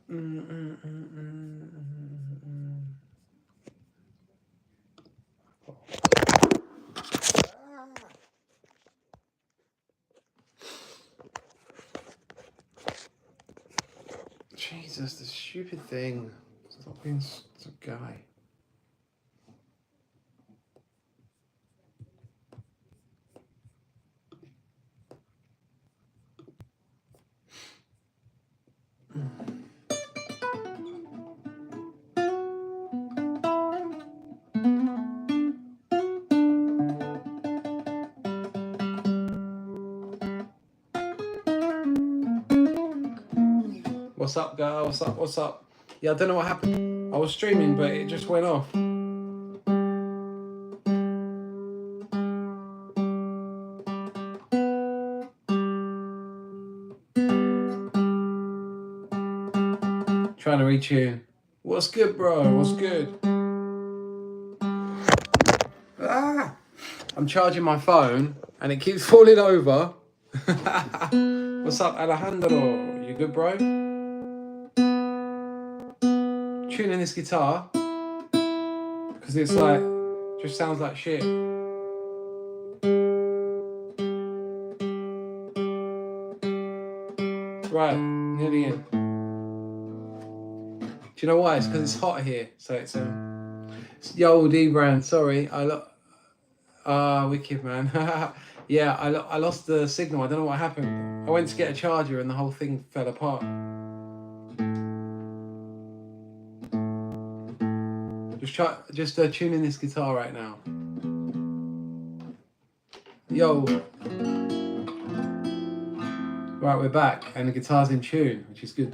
Jesus, the stupid thing. Stop being a guy. What's up, girl? What's up? What's up? Yeah, I don't know what happened. I was streaming, but it just went off. Trying to retune. What's good, bro? What's good? Ah! I'm charging my phone, and it keeps falling over. What's up, Alejandro? You good, bro? Tuning this guitar because it's like just sounds like shit. Right, nearly in. Do you know why? It's because it's hot here, so it's yo D brand. Sorry, wicked man. Yeah, I lost the signal. I don't know what happened. I went to get a charger and the whole thing fell apart. Just tuning this guitar right now. Yo. Right, we're back and the guitar's in tune, which is good.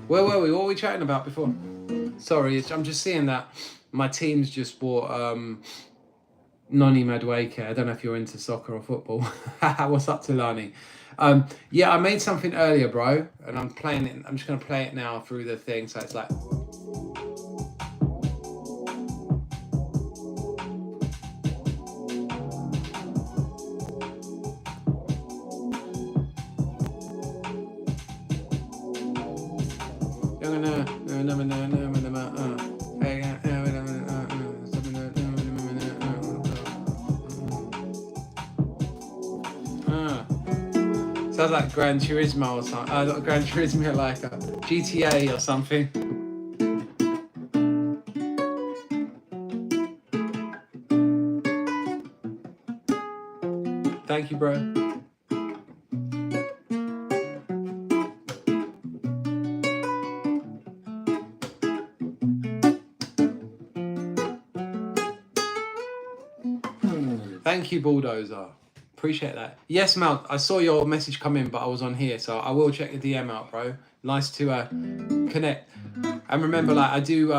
Where were we? What were we chatting about before? Sorry, I'm just seeing that my team's just bought Noni Madueke. I don't know if you're into soccer or football. What's up, Tulani? Yeah, I made something earlier, bro, and I'm playing it. I'm just gonna play it now through the thing, so it's like. Sounds like Gran Turismo or something. Not Gran Turismo, like a GTA or something. Thank you, bro. Thank you, Bulldozer. Appreciate that. Yes, Mount, I saw your message come in, but I was on here, so I will check the DM out, bro. Nice to connect. And remember, like, I do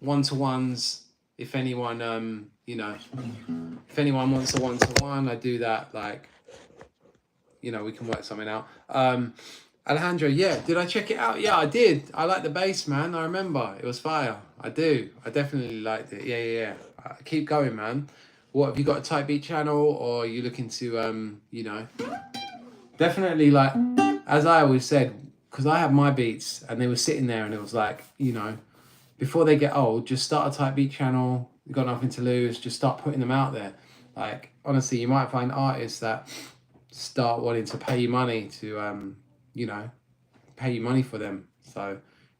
one-to-ones. If anyone, if anyone wants a one-to-one, I do that. Like, we can work something out. Alejandro, yeah, did I check it out? Yeah, I did. I like the bass, man. I remember it was fire. I do. I definitely liked it. Yeah. Keep going, man. What, have you got a type beat channel, or are you looking to, definitely, like, as I always said, because I have my beats and they were sitting there and it was like, before they get old, just start a type beat channel. You've got nothing to lose. Just start putting them out there. Like, honestly, you might find artists that start wanting to pay you money to, pay you money for them. So,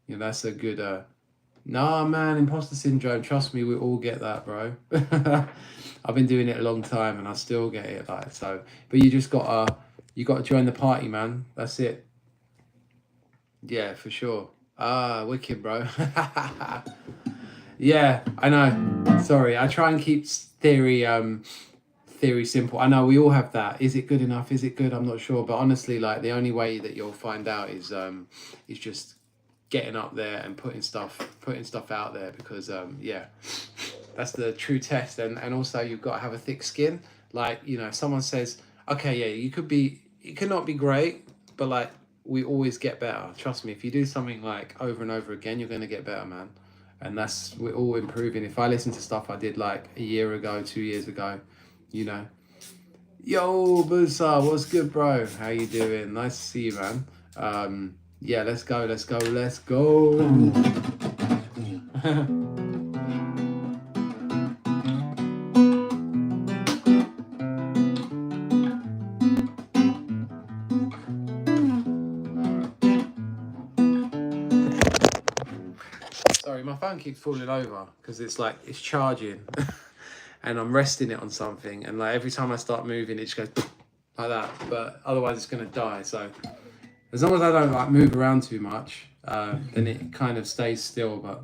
that's a good, nah, man, imposter syndrome. Trust me, we all get that, bro. I've been doing it a long time and I still get it, like, so. But you just gotta join the party, man. That's it. Yeah, for sure. Wicked, bro. Yeah, I know. Sorry, I try and keep theory simple. I know we all have that. Is it good enough? Is it good? I'm not sure. But honestly, like, the only way that you'll find out is just getting up there and putting stuff out there, because that's the true test. And also, you've got to have a thick skin. Like, if someone says, okay, yeah, it could not be great, but like, we always get better. Trust me, if you do something like over and over again, you're going to get better, man. And we're all improving. If I listen to stuff I did like a year ago, 2 years ago, Yo, Busa, what's good, bro? How you doing? Nice to see you, man. Yeah, let's go. Sorry, my phone keeps falling over because it's like it's charging, and I'm resting it on something, and like every time I start moving, it just goes like that. But otherwise, it's gonna die. So as long as I don't like move around too much, then it kind of stays still. But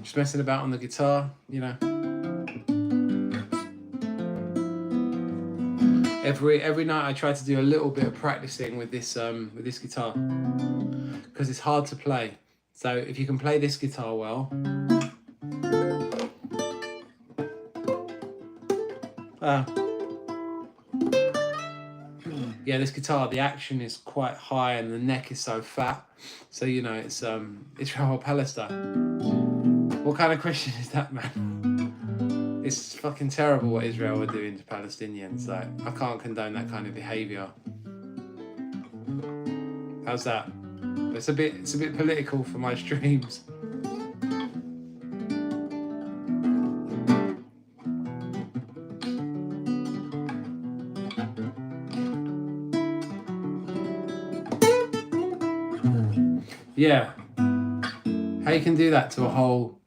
just messing about on the guitar, you know. Every night I try to do a little bit of practicing with this guitar because it's hard to play. So if you can play this guitar well, yeah, this guitar, the action is quite high and the neck is so fat. So you know it's Israel Palestine. What kind of question is that, man? It's fucking terrible what Israel are doing to Palestinians. Like, I can't condone that kind of behaviour. How's that? It's a bit political for my streams. Yeah. How you can do that to a whole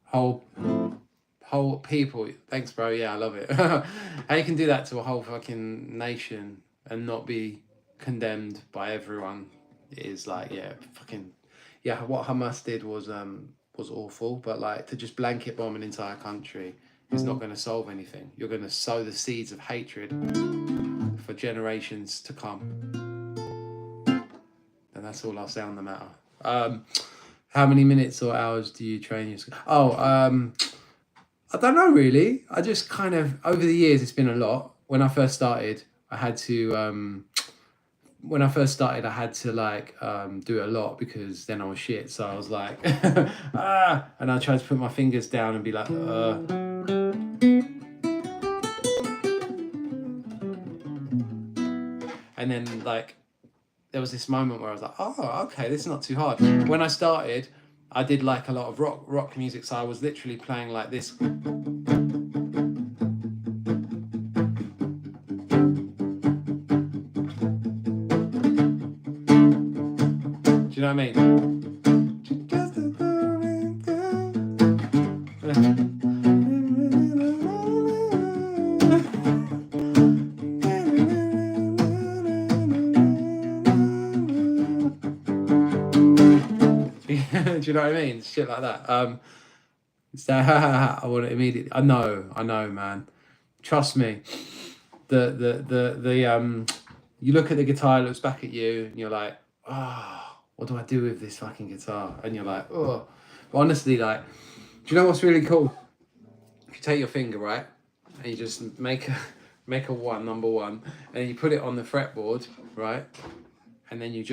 people. Thanks, bro. Yeah, I love it. How you can do that to a whole fucking nation and not be condemned by everyone is like, yeah, fucking, yeah. What Hamas did was awful, but like to just blanket bomb an entire country is not going to solve anything. You're going to sow the seeds of hatred for generations to come, and that's all I'll say on the matter. How many minutes or hours do you train your? I don't know really. I just kind of over the years it's been a lot. When I first started, I had to like do it a lot because then I was shit. So I was like and I tried to put my fingers down and be like and then like there was this moment where I was like, oh, okay, this is not too hard. When I started, I did like a lot of rock music, so I was literally playing like this. Do you know what I mean? Do you know what I mean? Shit like that. So I want it immediately. I know, man. Trust me. The you look at the guitar, it looks back at you, and you're like, what do I do with this fucking guitar? And you're like, oh. But honestly, like, do you know what's really cool? If you take your finger, right, and you just make a one, number one, and then you put it on the fretboard, right, and then you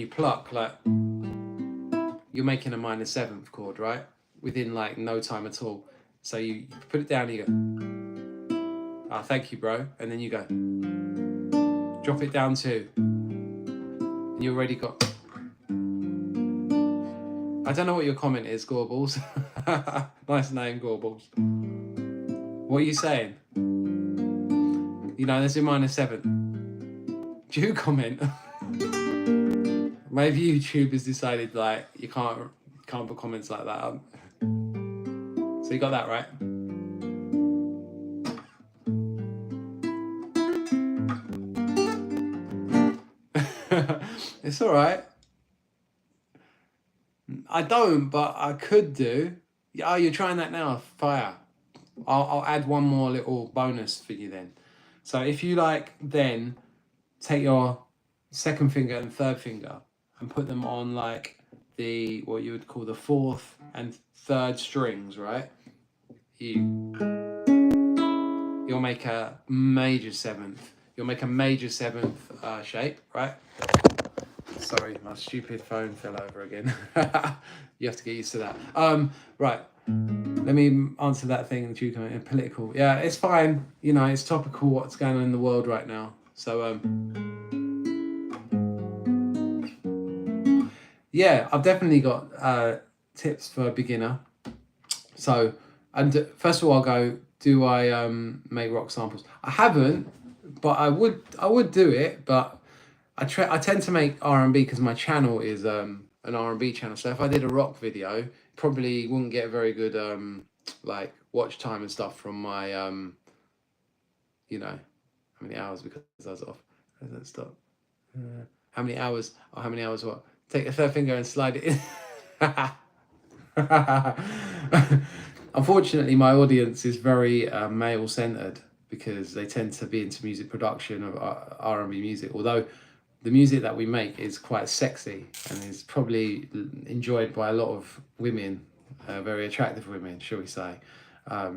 pluck like. You're making a minor seventh chord, right? Within like no time at all. So you put it down and you go, thank you, bro. And then you go, drop it down too. And you already got, I don't know what your comment is, Gorballs. Nice name, Gorballs. What are you saying? You know, there's a minor seven. Do you comment? Maybe YouTube has decided like you can't put comments like that up. So you got that right. It's all right. I don't, but I could do. Oh, you're trying that now? Fire. I'll add one more little bonus for you then. So if you like, then take your second finger and third finger and put them on like the what you would call the fourth and third strings, right? You'll make a major seventh. You'll make a major seventh shape, right? Sorry, my stupid phone fell over again. You have to get used to that. Right. Let me answer that thing that you can political. Yeah, it's fine. You know, it's topical what's going on in the world right now. So yeah, I've definitely got tips for a beginner. So, and first of all, I'll go. Do I make rock samples? I haven't, but I would do it. But I tend to make R&B because my channel is an R&B channel. So if I did a rock video, probably wouldn't get a very good like watch time and stuff from my you know, how many hours because I was off. Let's stop. How many hours? Oh, how many hours? What? Take a third finger and slide it in. Unfortunately, my audience is very male centered because they tend to be into music production of R&B music. Although the music that we make is quite sexy and is probably enjoyed by a lot of women, very attractive women, shall we say. But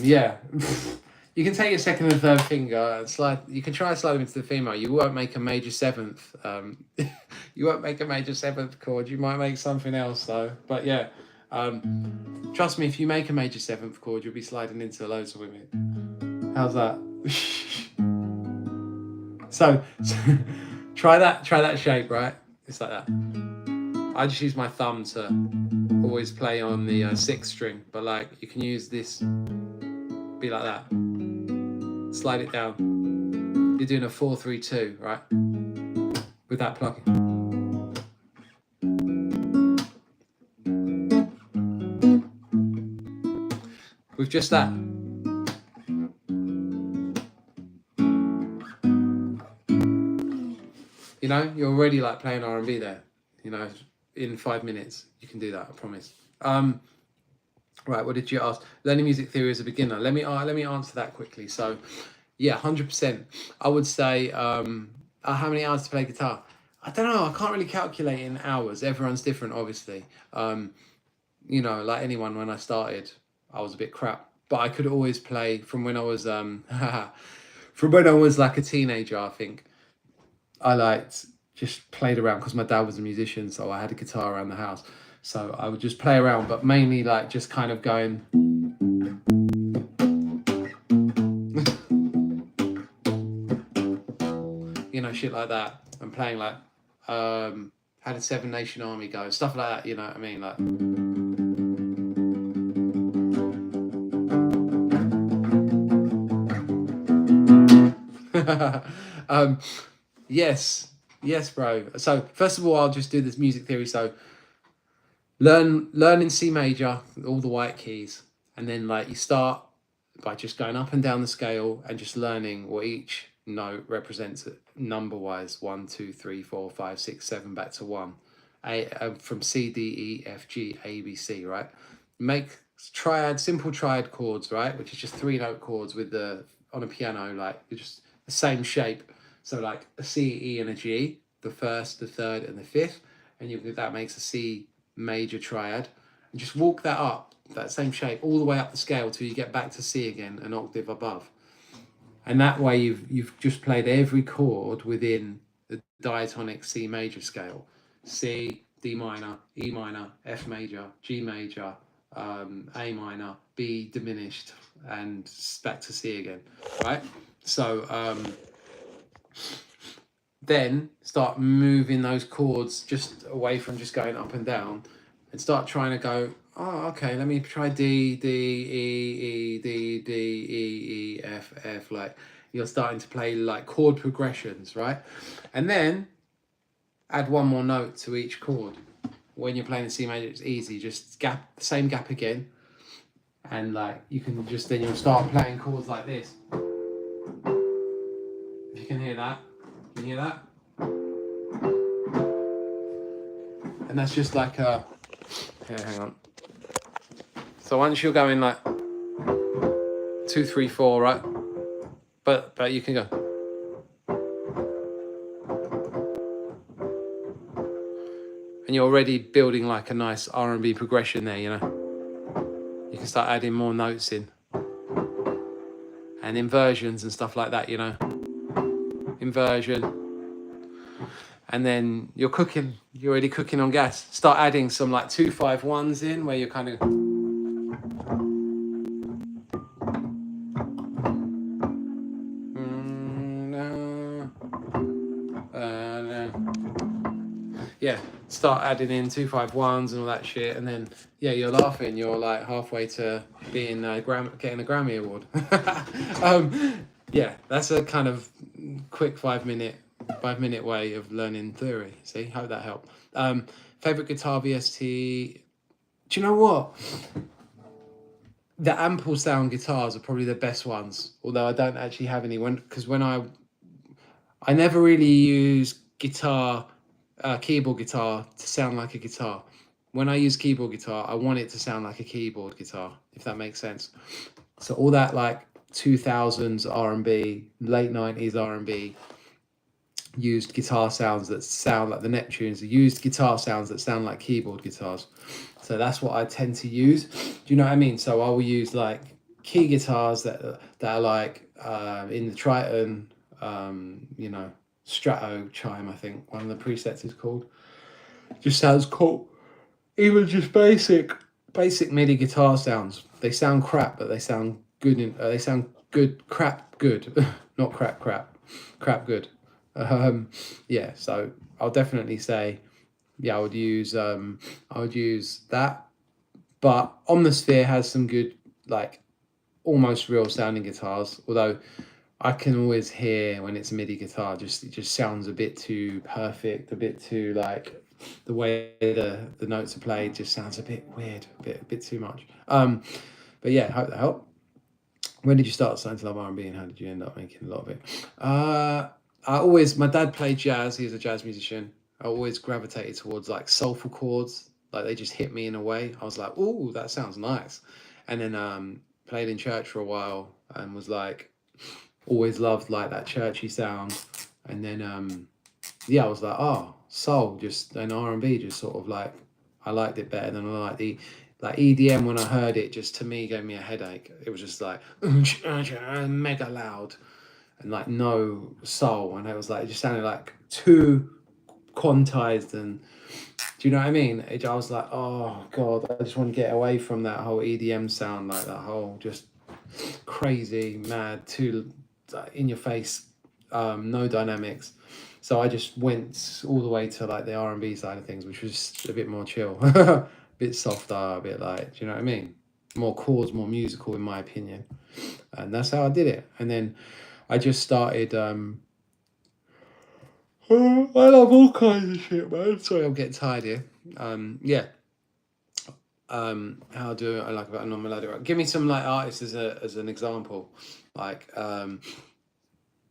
yeah, you can take your second and third finger and slide. You can try and slide them into the female. You won't make a major seventh. You won't make a major seventh chord. You might make something else though. But yeah, trust me, if you make a major seventh chord, you'll be sliding into loads of women. How's that? So try that shape, right? It's like that. I just use my thumb to always play on the sixth string, but like you can use this, be like that. Slide it down. You're doing a 4-3-2, right? With that plucking. With just that. You know, you're already like playing R&B there. You know, in 5 minutes you can do that. I promise. Right, what did you ask? Learning music theory as a beginner. Let me answer that quickly. So, yeah, 100%. I would say, how many hours to play guitar? I don't know. I can't really calculate in hours. Everyone's different, obviously. You know, like anyone, when I started, I was a bit crap, but I could always play from when I was from when I was like a teenager. I think I liked just played around because my dad was a musician, so I had a guitar around the house. So I would just play around, but mainly like just kind of going. You know, shit like that. And playing like, how did Seven Nation Army go? Stuff like that, you know what I mean? Like. Yes, bro. So first of all, I'll just do this music theory. So learn in C major, all the white keys, and then like you start by just going up and down the scale and just learning what each note represents number wise. 1, 2, 3, 4, 5, 6, 7, back to 1. From C, D, E, F, G, A, B, C. Right. Make simple triad chords. Right, which is just 3-note chords with on a piano, like just the same shape. So like a C, E, and a G, the first, the third, and the fifth, and that makes a C major triad. And just walk that up, that same shape, all the way up the scale till you get back to C again, an octave above. And that way you've just played every chord within the diatonic C major scale. C, D minor, E minor, F major, G major, A minor, B diminished, and back to C again, right? So then start moving those chords just away from just going up and down and start trying to go, oh, okay, let me try D, D, E, E, D, D, E, E, F, F. Like you're starting to play like chord progressions, right? And then add one more note to each chord. When you're playing the C major, it's easy. Just same gap again. And like you can just, then you'll start playing chords like this. If you can hear that. Can you hear that? And that's just like a... Here, hang on. So once you're going like 2, 3, 4, right? But you can go. And you're already building like a nice R&B progression there, you know. You can start adding more notes in. And inversions and stuff like that, you know. Inversion. And then you're already cooking on gas. Start adding some like 2-5-1s in where you're kind of... yeah, start adding in 2-5-1s and all that shit, and then yeah, you're laughing. You're like halfway to being getting a Grammy award. Yeah, that's a kind of quick 5-minute way of learning theory. See, hope that helped. Favorite guitar VST. Do you know what? The ample sound guitars are probably the best ones. Although I don't actually have any, because when I never really use keyboard guitar to sound like a guitar. When I use keyboard guitar, I want it to sound like a keyboard guitar, if that makes sense. So all that like 2000s R&B, late 90s R&B, used guitar sounds that sound like the Neptunes, used guitar sounds that sound like keyboard guitars. So that's what I tend to use. Do you know what I mean? So I will use like key guitars that are like in the Triton, you know, Strato chime, I think one of the presets is called. Just sounds cool. Even just basic MIDI guitar sounds. They sound crap, but they sound good. They sound good. Crap good, not crap. Good. Yeah. So I'll definitely say, yeah, I would use that. But Omnisphere has some good, like, almost real sounding guitars. Although I can always hear when it's a MIDI guitar, it just sounds a bit too perfect, a bit too like the way the notes are played just sounds a bit weird, a bit too much. But yeah, hope that helped. When did you start starting to love R&B, and how did you end up making a lot of it? My dad played jazz. He was a jazz musician. I always gravitated towards like soulful chords, like they just hit me in a way. I was like, "Oh, that sounds nice," and then played in church for a while and was like, always loved like that churchy sound. And then yeah, I was like, oh, soul, just an R&B, just sort of like, I liked it better than I liked the like EDM. When I heard it, just to me gave me a headache. It was just like mega loud and like no soul, and it was like, it just sounded like too quantized. And do you know what I mean? I was like, oh god, I just want to get away from that whole EDM sound, like that whole just crazy, mad, too in your face, no dynamics. So I just went all the way to like the R&B side of things, which was a bit more chill, a bit softer, a bit like, do you know what I mean? More chords, more musical in my opinion. And that's how I did it. And then I just started, I love all kinds of shit, man. Sorry, I'm getting tired here. Yeah. How do I like about a non-melodic rock? Give me some like artists as an example, like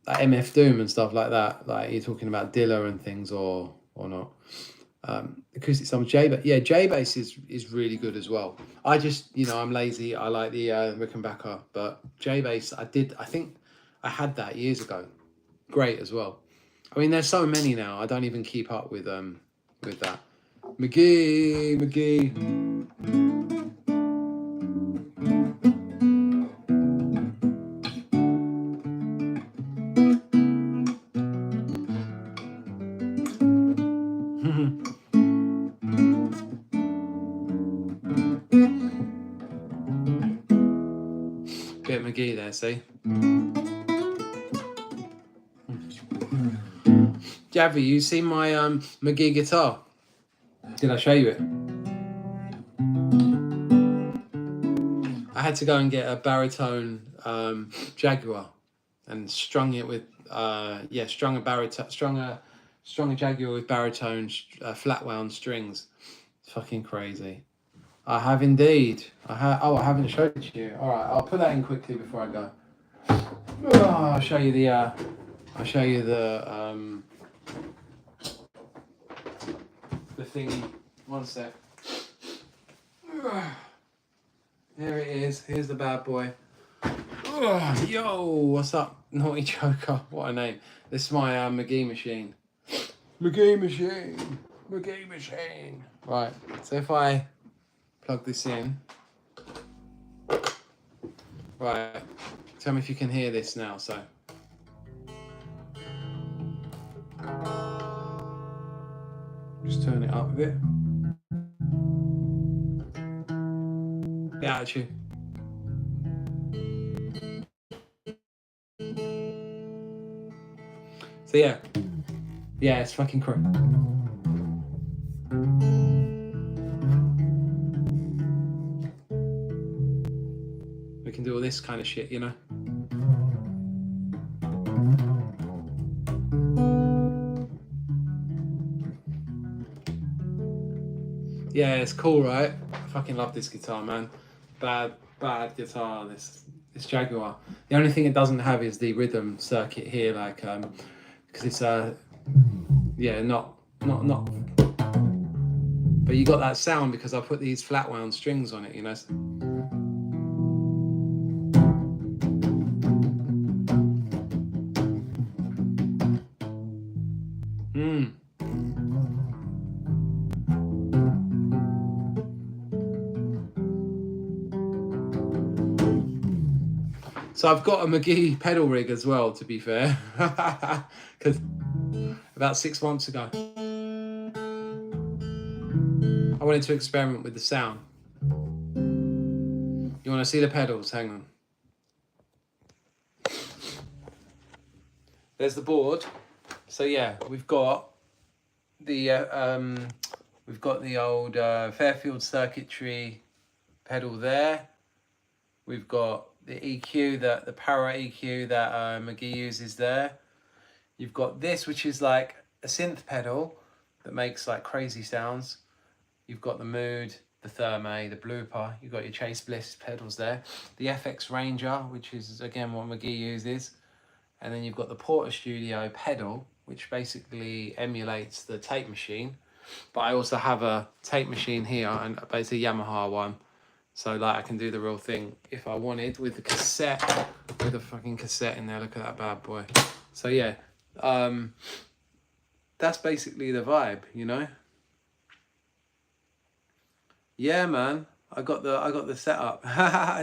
like MF Doom and stuff like that. Like you're talking about Dilla and things, or not. Acoustic songs, J-Bass. Yeah, J-Bass is really good as well. I just, I'm lazy. I like the Rickenbacker, but J-Bass, I think I had that years ago. Great as well. I mean, there's so many now. I don't even keep up with that. McGee. Bit of McGee there, see? Javi, you seen my McGee guitar? Did I show you it? I had to go and get a baritone Jaguar and strung it with strung a Jaguar with baritone flat wound strings. It's fucking crazy. I have indeed. I haven't showed it to you. All right, I'll put that in quickly before I go. I'll show you the thingy. One sec. Here it is. Here's the bad boy. Oh, yo, what's up, Naughty Joker? What a name. This is my McGee machine. McGee machine. McGee machine. Right, so if I plug this in. Right, tell me if you can hear this now, so. Just turn it up a bit. Yeah, actually. So yeah, it's fucking correct. We can do all this kind of shit, you know. Yeah, it's cool, right? I fucking love this guitar, man. Bad guitar. This Jaguar. The only thing it doesn't have is the rhythm circuit here, like because it's yeah, not. But you got that sound because I put these flat wound strings on it, you know. So I've got a McGee pedal rig as well, to be fair, because about 6 months ago I wanted to experiment with the sound. You want to see the pedals? Hang on. There's the board. So yeah, we've got the old Fairfield circuitry pedal there. We've got the EQ, the Para EQ that McGee uses there. You've got this, which is like a synth pedal that makes like crazy sounds. You've got the Mood, the Therme, the Blooper. You've got your Chase Bliss pedals there. The FX Ranger, which is again what McGee uses. And then you've got the Porter Studio pedal, which basically emulates the tape machine. But I also have a tape machine here, and it's a Yamaha one. So like I can do the real thing if I wanted with the cassette, with a fucking cassette in there. Look at that bad boy. So yeah, that's basically the vibe, you know. Yeah, man. I got the setup.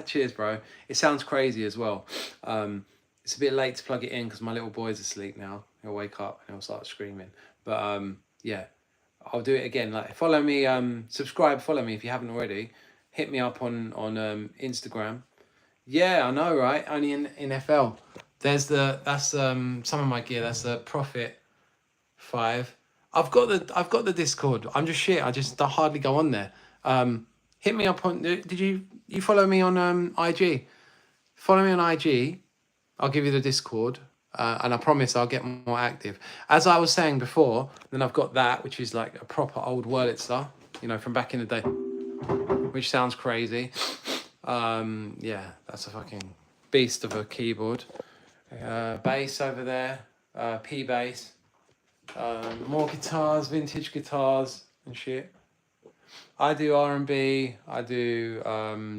Cheers, bro. It sounds crazy as well. It's a bit late to plug it in because my little boy's asleep now. He'll wake up and he'll start screaming. But yeah, I'll do it again. Like follow me, subscribe, follow me if you haven't already. Hit me up on Instagram. Yeah, I know, right? Only in FL. That's some of my gear. That's the Profit 5. I've got the Discord. I'm just shit. I just hardly go on there. Hit me up on. Did you follow me on IG? Follow me on IG. I'll give you the Discord, and I promise I'll get more active. As I was saying before, then I've got that, which is like a proper old Wurlitzer, you know, from back in the day, which sounds crazy. Yeah, that's a fucking beast of a keyboard. Bass over there, P bass. More guitars, vintage guitars and shit. I do R&B. I do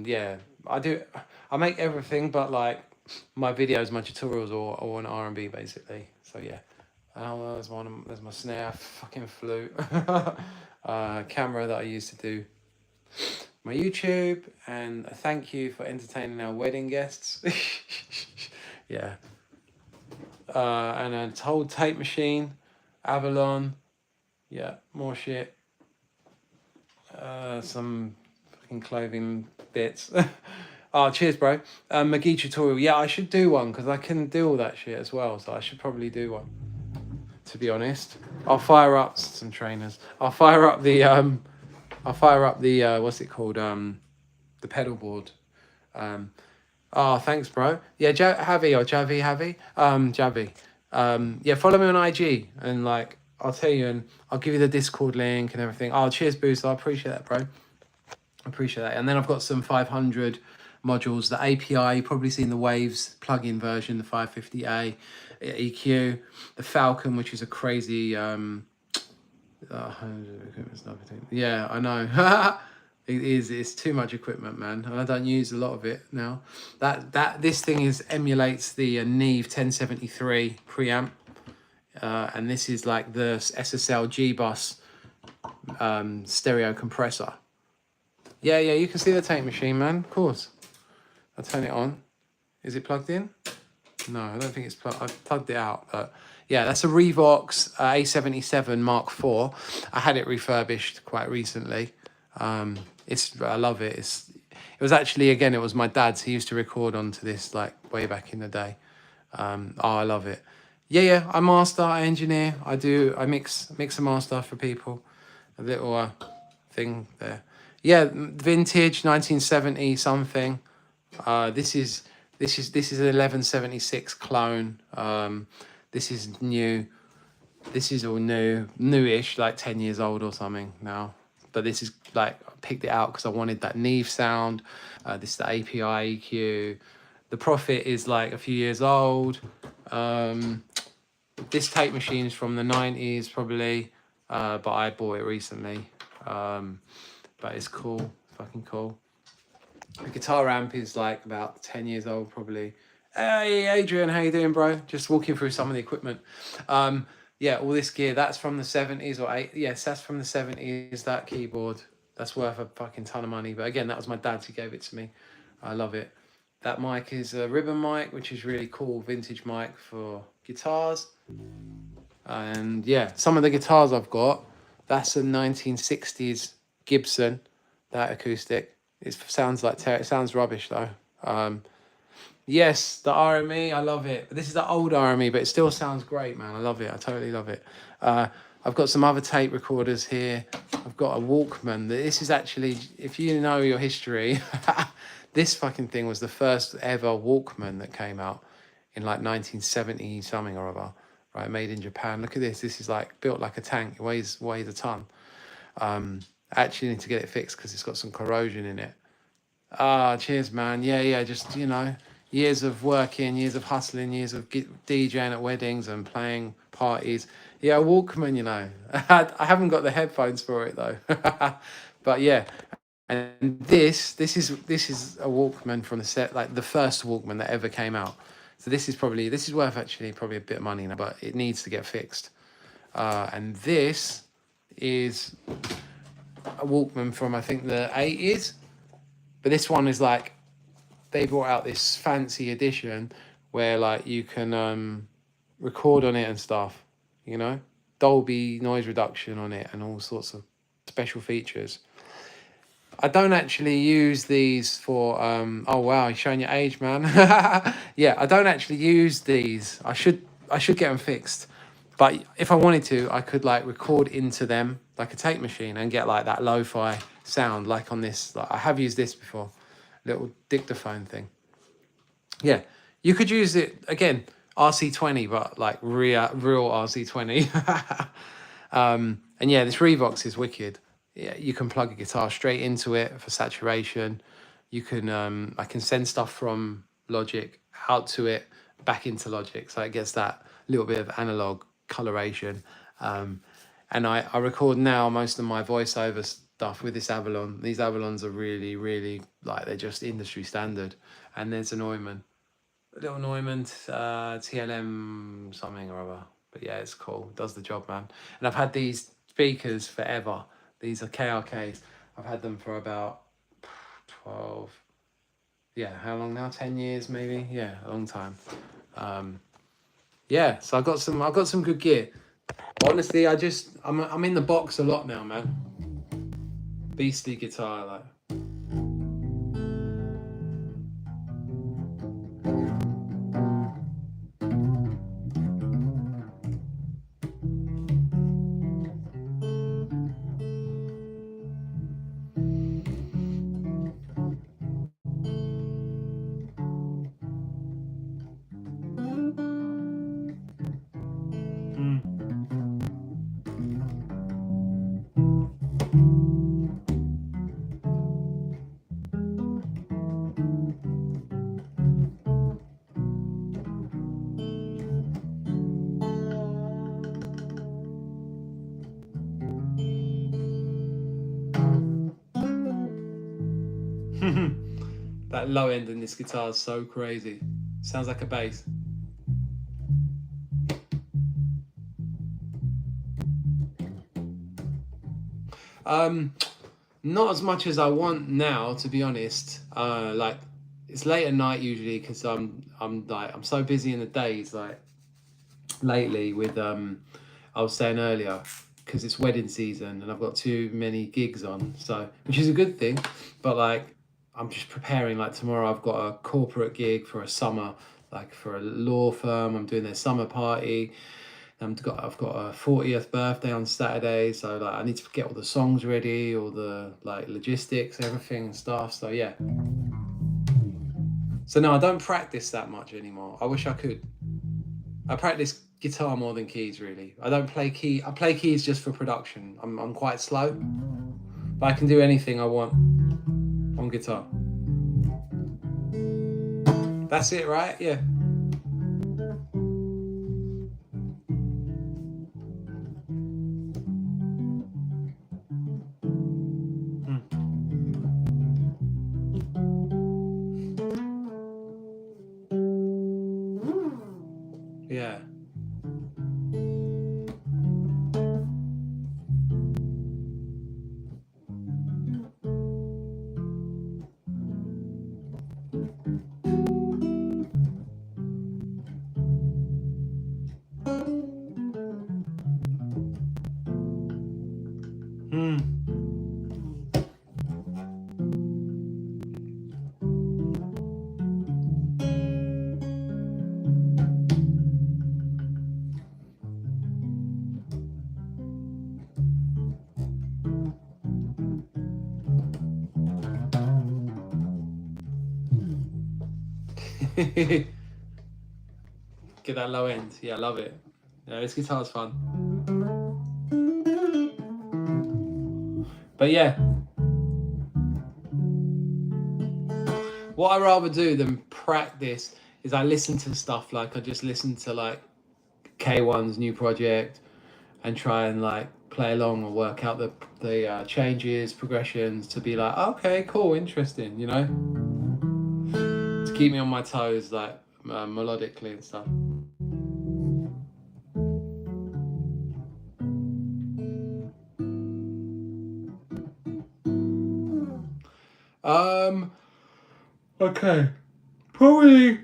yeah. I make everything, but like my videos, my tutorials, are all on R&B basically. So yeah. There's my snare, fucking flute, camera that I used to do my YouTube, and a thank you for entertaining our wedding guests. Yeah. And a whole tape machine, Avalon. Yeah, more shit. Some fucking clothing bits. Oh, cheers, bro. McGee tutorial. Yeah, I should do one because I can do all that shit as well. So I should probably do one. To be honest, I'll fire up some trainers. I'll fire up the what's it called? The pedal board. Oh, thanks, bro. Yeah, Javi. Yeah, follow me on IG and like I'll tell you, and I'll give you the Discord link and everything. Oh, cheers, Boost. I appreciate that, bro. I appreciate that. And then I've got some 500 modules. The API, you've probably seen the Waves plugin version, the 550A EQ, the Falcon, which is a crazy. Yeah, I know. It is. It's too much equipment, man. I don't use a lot of it now. This thing emulates the Neve 1073 preamp, and this is like the SSL G bus stereo compressor. Yeah, you can see the tape machine, man. Of course. I'll turn it on. Is it plugged in? No, I don't think it's plugged. I've plugged it out, but yeah, that's a Revox A77 Mark IV. I had it refurbished quite recently. I love it. It was actually, again, it was my dad's. He used to record onto this like way back in the day. I love it. Yeah, I master, I engineer, I mix and master for people. A little thing there. Yeah, vintage 1970 something. This is an 1176 clone. This is new. This is all newish, like 10 years old or something now. But this is like, I picked it out because I wanted that Neve sound. This is the API EQ. The Prophet is like a few years old. This tape machine is from the 90s probably, but I bought it recently. But it's cool, fucking cool. The guitar amp is like about 10 years old probably. Hey Adrian, how you doing, bro? Just walking through some of the equipment. Yeah, all this gear, that's from the 70s or 8. Yes, that's from the 70s, that keyboard. That's worth a fucking ton of money. But again, that was my dad's, he gave it to me. I love it. That mic is a ribbon mic, which is really cool, vintage mic for guitars. And yeah, some of the guitars I've got, that's a 1960s Gibson, that acoustic. It sounds rubbish though. Yes, the RME, I love it. This is the old RME, but it still sounds great, man. I love it. I totally love it. I've got some other tape recorders here. I've got a Walkman. This is actually, if you know your history, this fucking thing was the first ever Walkman that came out in like 1970 something or other, right? Made in Japan. Look at this. This is like built like a tank. It weighs a ton. I actually need to get it fixed because it's got some corrosion in it. Cheers, man. Yeah. Just, years of working, years of hustling, years of DJing at weddings and playing parties. Yeah, Walkman, I haven't got the headphones for it though. But yeah, and this is a Walkman from the set, like the first Walkman that ever came out. So this is worth actually probably a bit of money now, but it needs to get fixed. And this is a Walkman from I think the 80s, but this one is like, they brought out this fancy edition where like you can record on it and stuff, Dolby noise reduction on it and all sorts of special features. I don't actually use these for oh wow, you're showing your age, man. Yeah, I don't actually use these. I should get them fixed. But if I wanted to, I could like record into them like a tape machine and get like that lo-fi sound like on this. Like, I have used this before, little dictaphone thing. Yeah, you could use it again, RC20, but like real RC20. And yeah, this Revox is wicked. Yeah, you can plug a guitar straight into it for saturation. You can I can send stuff from Logic out to it, back into Logic, so it gets that little bit of analog coloration. And I record now most of my voiceover stuff with this Avalon. These Avalons are really, really, like, they're just industry standard. And there's a Neumann, a little Neumann TLM something or other. But yeah, it's cool. It does the job, man. And I've had these speakers forever. These are KRKs. I've had them for about 12. Yeah, how long now? 10 years maybe. Yeah, a long time. Yeah, so I've got some good gear. Honestly, I'm in the box a lot now, man. Beastly guitar, like. That low end in this guitar is so crazy. Sounds like a bass. Not as much as I want now, to be honest. Like it's late at night usually because I'm so busy in the days. Like lately with I was saying earlier, because it's wedding season and I've got too many gigs on, so which is a good thing, but like I'm just preparing. Like tomorrow I've got a corporate gig for a summer, like for a law firm. I'm doing their summer party. I've got a 40th birthday on Saturday, so like I need to get all the songs ready, all the like logistics, everything and stuff. So yeah. So no, I don't practice that much anymore. I wish I could. I practice guitar more than keys, really. I don't play key. I play keys just for production. I'm quite slow, but I can do anything I want on guitar. That's it, right? Yeah. Yeah. Get that low end. Yeah, I love it. Yeah, this guitar's fun. But yeah, what I rather do than practice is I listen to stuff. Like I just listen to like K1's new project and try and like play along or work out the changes, progressions, to be like, okay, cool, interesting, you know, to keep me on my toes, like melodically and stuff. Okay, probably,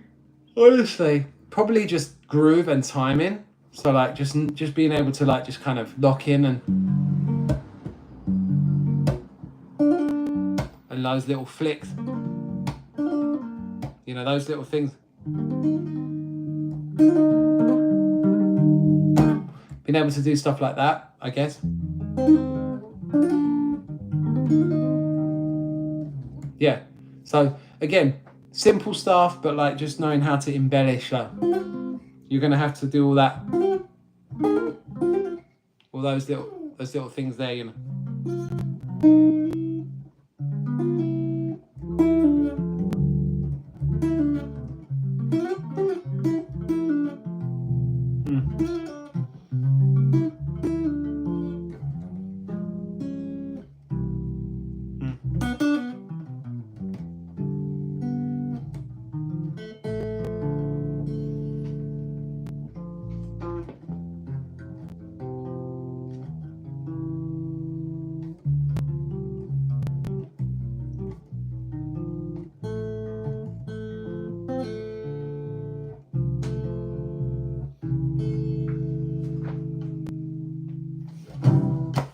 honestly, probably just groove and timing. So like just being able to like just kind of lock in and those little flicks, you know, those little things. Being able to do stuff like that, I guess. Yeah. So again, simple stuff, but like just knowing how to embellish. Like you're gonna have to do all that, all those little things there, you know.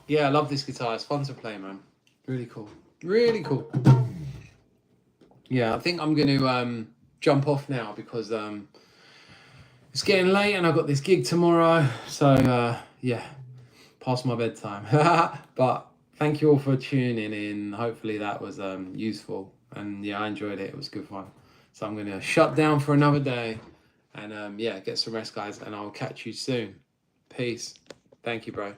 Yeah, I love this guitar. It's fun to play, man. Really cool. Really cool. Yeah, I think I'm going to jump off now because it's getting late and I've got this gig tomorrow. So, yeah, past my bedtime. But thank you all for tuning in. Hopefully that was useful. And yeah, I enjoyed it. It was good fun. So I'm going to shut down for another day. And yeah, get some rest, guys. And I'll catch you soon. Peace. Thank you, bro.